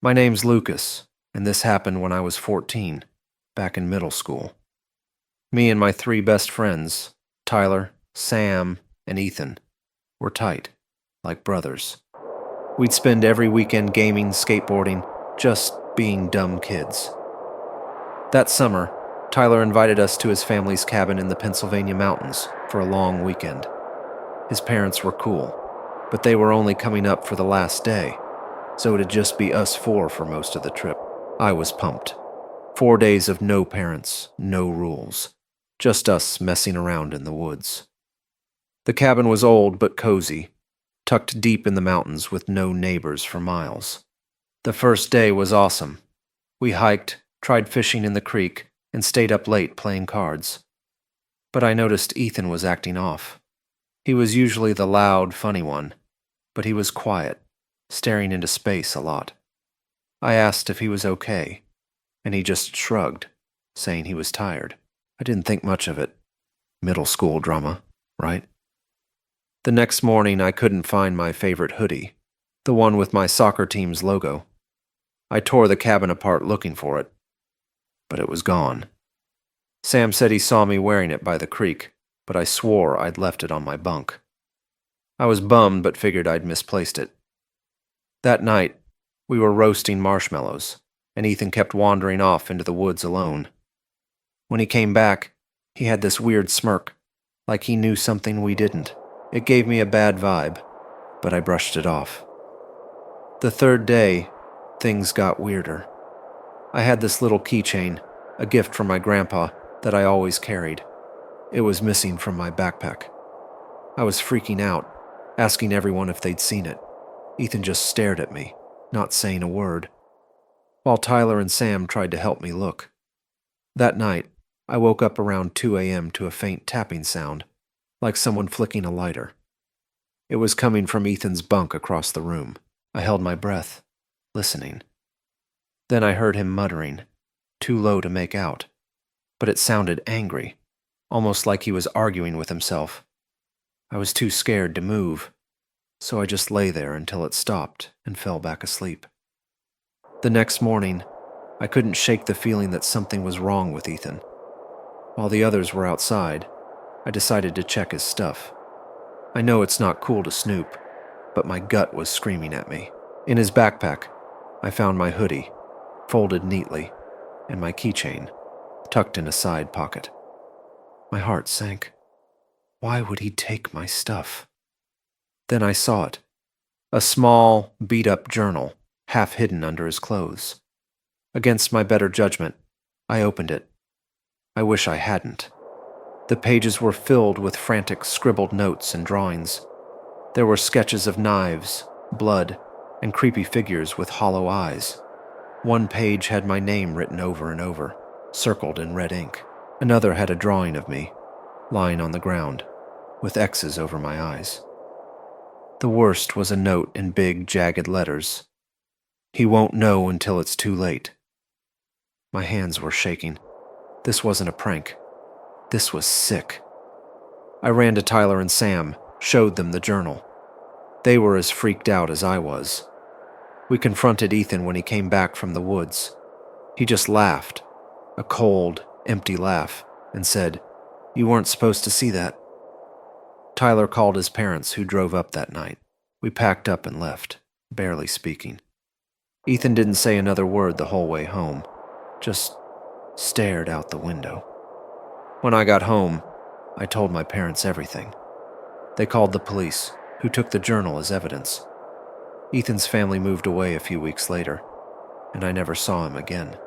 My name's Lucas, and this happened when I was 14, back in middle school. Me and my three best friends, Tyler, Sam, and Ethan, were tight, like brothers. We'd spend every weekend gaming, skateboarding, just being dumb kids. That summer, Tyler invited us to his family's cabin in the Pennsylvania mountains for a long weekend. His parents were cool, but they were only coming up for the last day, so it'd just be us four for most of the trip. I was pumped. 4 days of no parents, no rules. Just us messing around in the woods. The cabin was old but cozy, tucked deep in the mountains with no neighbors for miles. The first day was awesome. We hiked, tried fishing in the creek, and stayed up late playing cards. But I noticed Ethan was acting off. He was usually the loud, funny one, but he was quiet, staring into space a lot. I asked if he was okay, and he just shrugged, saying he was tired. I didn't think much of it. Middle school drama, right? The next morning, I couldn't find my favorite hoodie, the one with my soccer team's logo. I tore the cabin apart looking for it, but it was gone. Sam said he saw me wearing it by the creek, but I swore I'd left it on my bunk. I was bummed but figured I'd misplaced it. That night, we were roasting marshmallows, and Ethan kept wandering off into the woods alone. When he came back, he had this weird smirk, like he knew something we didn't. It gave me a bad vibe, but I brushed it off. The third day, things got weirder. I had this little keychain, a gift from my grandpa, that I always carried. It was missing from my backpack. I was freaking out, asking everyone if they'd seen it. Ethan just stared at me, not saying a word, while Tyler and Sam tried to help me look. That night, I woke up around 2 a.m. to a faint tapping sound, like someone flicking a lighter. It was coming from Ethan's bunk across the room. I held my breath, listening. Then I heard him muttering, too low to make out, but it sounded angry, almost like he was arguing with himself. I was too scared to move, so I just lay there until it stopped and fell back asleep. The next morning, I couldn't shake the feeling that something was wrong with Ethan. While the others were outside, I decided to check his stuff. I know it's not cool to snoop, but my gut was screaming at me. In his backpack, I found my hoodie, folded neatly, and my keychain, tucked in a side pocket. My heart sank. Why would he take my stuff? Then I saw it. A small, beat-up journal, half hidden under his clothes. Against my better judgment, I opened it. I wish I hadn't. The pages were filled with frantic scribbled notes and drawings. There were sketches of knives, blood, and creepy figures with hollow eyes. One page had my name written over and over, circled in red ink. Another had a drawing of me, lying on the ground, with X's over my eyes. The worst was a note in big, jagged letters. He won't know until it's too late. My hands were shaking. This wasn't a prank. This was sick. I ran to Tyler and Sam, showed them the journal. They were as freaked out as I was. We confronted Ethan when he came back from the woods. He just laughed, a cold, empty laugh, and said, "You weren't supposed to see that." Tyler called his parents, who drove up that night. We packed up and left, barely speaking. Ethan didn't say another word the whole way home, just stared out the window. When I got home, I told my parents everything. They called the police, who took the journal as evidence. Ethan's family moved away a few weeks later, and I never saw him again.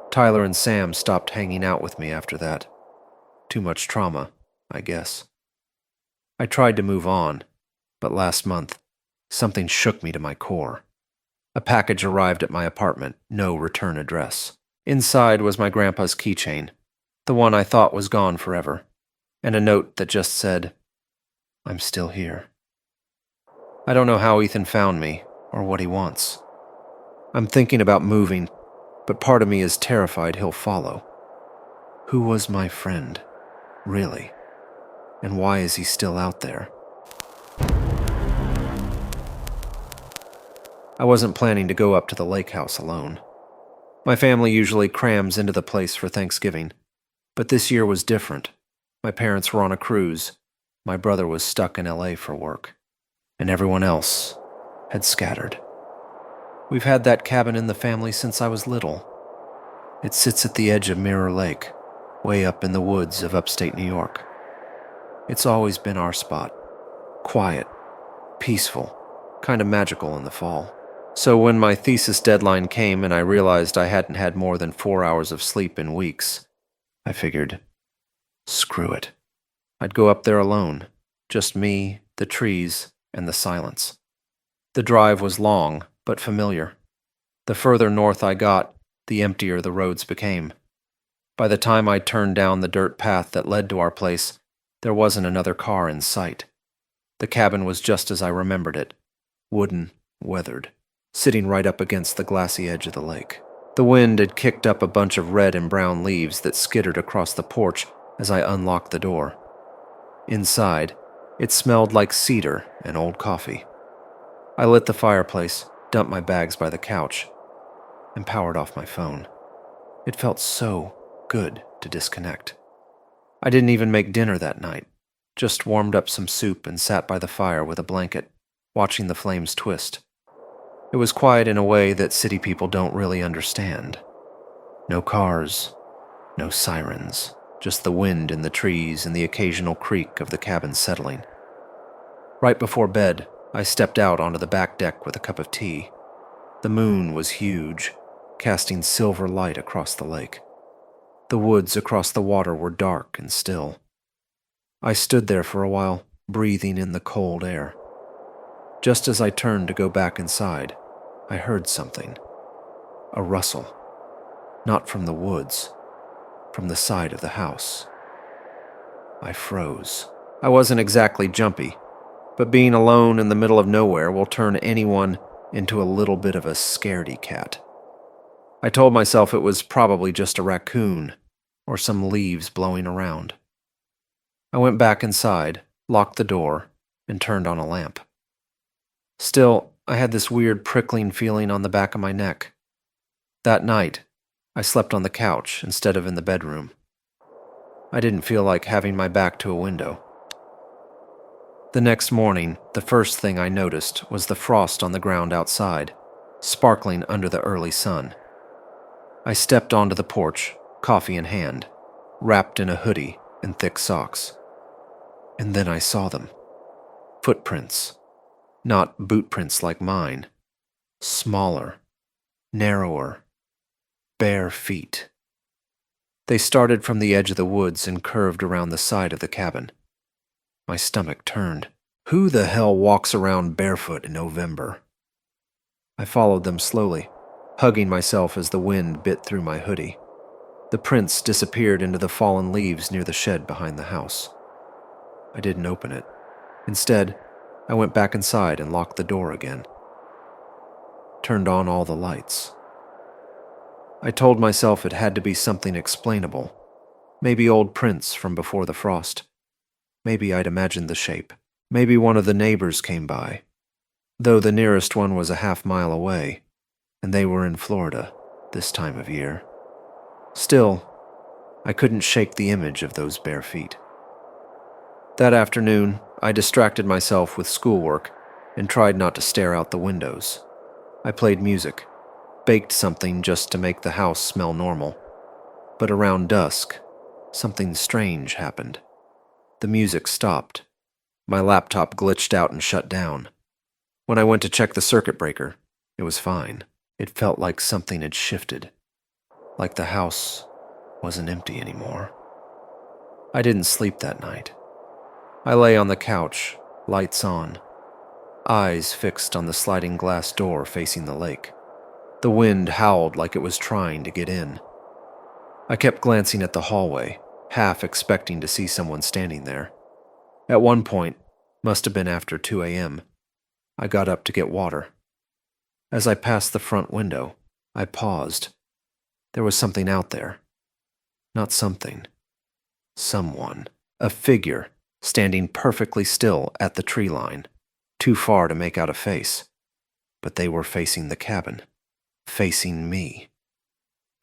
Tyler and Sam stopped hanging out with me after that. Too much trauma, I guess. I tried to move on, but last month, something shook me to my core. A package arrived at my apartment, no return address. Inside was my grandpa's keychain, the one I thought was gone forever, and a note that just said, "I'm still here." I don't know how Ethan found me, or what he wants. I'm thinking about moving, but part of me is terrified he'll follow. Who was my friend, really? And why is he still out there? I wasn't planning to go up to the lake house alone. My family usually crams into the place for Thanksgiving, but this year was different. My parents were on a cruise, my brother was stuck in LA for work, and everyone else had scattered. We've had that cabin in the family since I was little. It sits at the edge of Mirror Lake, way up in the woods of upstate New York. It's always been our spot. Quiet, peaceful, kind of magical in the fall. So when my thesis deadline came and I realized I hadn't had more than 4 hours of sleep in weeks, I figured, screw it. I'd go up there alone, just me, the trees, and the silence. The drive was long, but familiar. The further north I got, the emptier the roads became. By the time I turned down the dirt path that led to our place, there wasn't another car in sight. The cabin was just as I remembered it, wooden, weathered, sitting right up against the glassy edge of the lake. The wind had kicked up a bunch of red and brown leaves that skittered across the porch as I unlocked the door. Inside, it smelled like cedar and old coffee. I lit the fireplace, dumped my bags by the couch, and powered off my phone. It felt so good to disconnect. I didn't even make dinner that night, just warmed up some soup and sat by the fire with a blanket, watching the flames twist. It was quiet in a way that city people don't really understand. No cars, no sirens, just the wind in the trees and the occasional creak of the cabin settling. Right before bed, I stepped out onto the back deck with a cup of tea. The moon was huge, casting silver light across the lake. The woods across the water were dark and still. I stood there for a while, breathing in the cold air. Just as I turned to go back inside, I heard something. A rustle. Not from the woods, from the side of the house. I froze. I wasn't exactly jumpy, but being alone in the middle of nowhere will turn anyone into a little bit of a scaredy cat. I told myself it was probably just a raccoon or some leaves blowing around. I went back inside, locked the door, and turned on a lamp. Still, I had this weird prickling feeling on the back of my neck. That night, I slept on the couch instead of in the bedroom. I didn't feel like having my back to a window. The next morning, the first thing I noticed was the frost on the ground outside, sparkling under the early sun. I stepped onto the porch, coffee in hand, wrapped in a hoodie and thick socks. And then I saw them. Footprints. Not boot prints like mine. Smaller, narrower, bare feet. They started from the edge of the woods and curved around the side of the cabin. My stomach turned. Who the hell walks around barefoot in November? I followed them slowly, hugging myself as the wind bit through my hoodie. The prints disappeared into the fallen leaves near the shed behind the house. I didn't open it. Instead, I went back inside and locked the door again. Turned on all the lights. I told myself it had to be something explainable. Maybe old prints from before the frost. Maybe I'd imagined the shape. Maybe one of the neighbors came by. Though the nearest one was a half-mile away, and they were in Florida this time of year. Still, I couldn't shake the image of those bare feet. That afternoon, I distracted myself with schoolwork and tried not to stare out the windows. I played music, baked something just to make the house smell normal. But around dusk, something strange happened. The music stopped. My laptop glitched out and shut down. When I went to check the circuit breaker, it was fine. It felt like something had shifted. Like the house wasn't empty anymore. I didn't sleep that night. I lay on the couch, lights on, eyes fixed on the sliding glass door facing the lake. The wind howled like it was trying to get in. I kept glancing at the hallway, half expecting to see someone standing there. At one point, must have been after 2 a.m., I got up to get water. As I passed the front window, I paused. There was something out there. Not something. Someone. A figure, standing perfectly still at the tree line, too far to make out a face. but they were facing the cabin, facing me.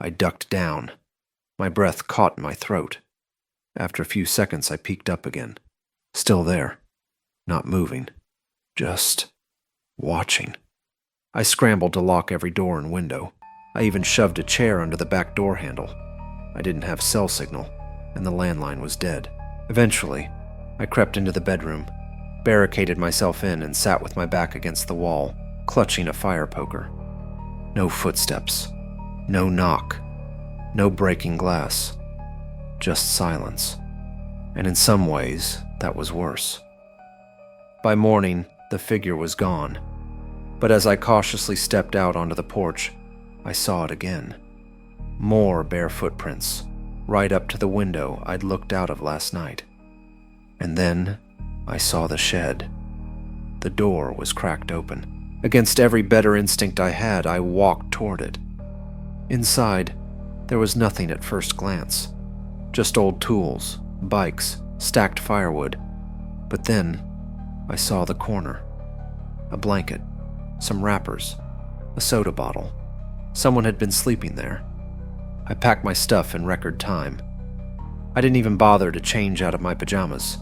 I ducked down. My breath caught in my throat. After a few seconds, I peeked up again. Still there, not moving, just watching. I scrambled to lock every door and window. I even shoved a chair under the back door handle. I didn't have cell signal, and the landline was dead. Eventually, I crept into the bedroom, barricaded myself in, and sat with my back against the wall, clutching a fire poker. No footsteps, no knock, no breaking glass, just silence. And in some ways, that was worse. By morning, the figure was gone, but as I cautiously stepped out onto the porch, I saw it again. More bare footprints, right up to the window I'd looked out of last night. And then I saw the shed. The door was cracked open. Against every better instinct I had, I walked toward it. Inside, there was nothing at first glance. Just old tools, bikes, stacked firewood. But then, I saw the corner. A blanket, some wrappers, a soda bottle. Someone had been sleeping there. I packed my stuff in record time. I didn't even bother to change out of my pajamas.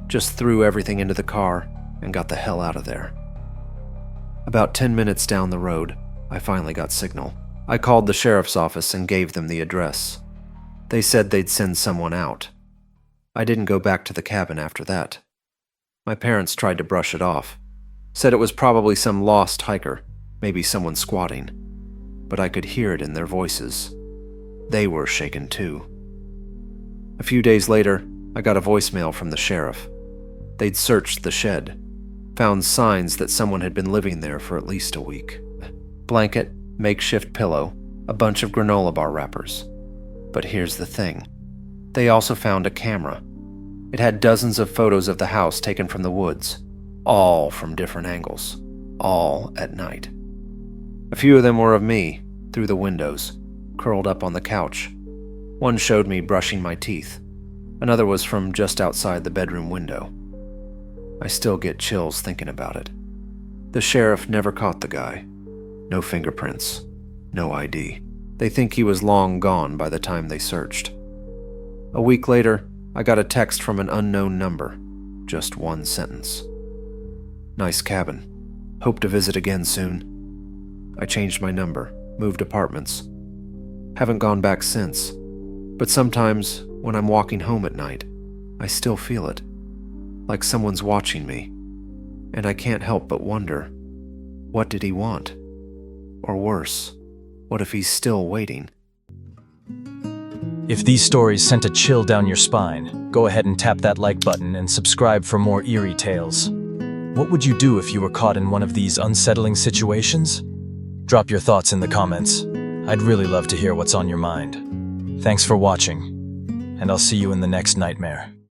Just threw everything into the car and got the hell out of there. About 10 minutes down the road, I finally got signal. I called the sheriff's office and gave them the address. They said they'd send someone out. I didn't go back to the cabin after that. My parents tried to brush it off, said it was probably some lost hiker, maybe someone squatting. But I could hear it in their voices. They were shaken too. A few days later, I got a voicemail from the sheriff. They'd searched the shed, found signs that someone had been living there for at least a week. Blanket, makeshift pillow, a bunch of granola bar wrappers. But here's the thing. They also found a camera. It had dozens of photos of the house taken from the woods, all from different angles, all at night. A few of them were of me, through the windows, curled up on the couch. One showed me brushing my teeth. Another was from just outside the bedroom window. I still get chills thinking about it. The sheriff never caught the guy. No fingerprints, no ID. They think he was long gone by the time they searched. A week later, I got a text from an unknown number. Just one sentence. Nice cabin. Hope to visit again soon. I changed my number, moved apartments. Haven't gone back since. But sometimes, when I'm walking home at night, I still feel it. Like someone's watching me. And I can't help but wonder, what did he want? Or worse, what if he's still waiting? If these stories sent a chill down your spine, go ahead and tap that like button and subscribe for more eerie tales. What would you do if you were caught in one of these unsettling situations? Drop your thoughts in the comments. I'd really love to hear what's on your mind. Thanks for watching, and I'll see you in the next nightmare.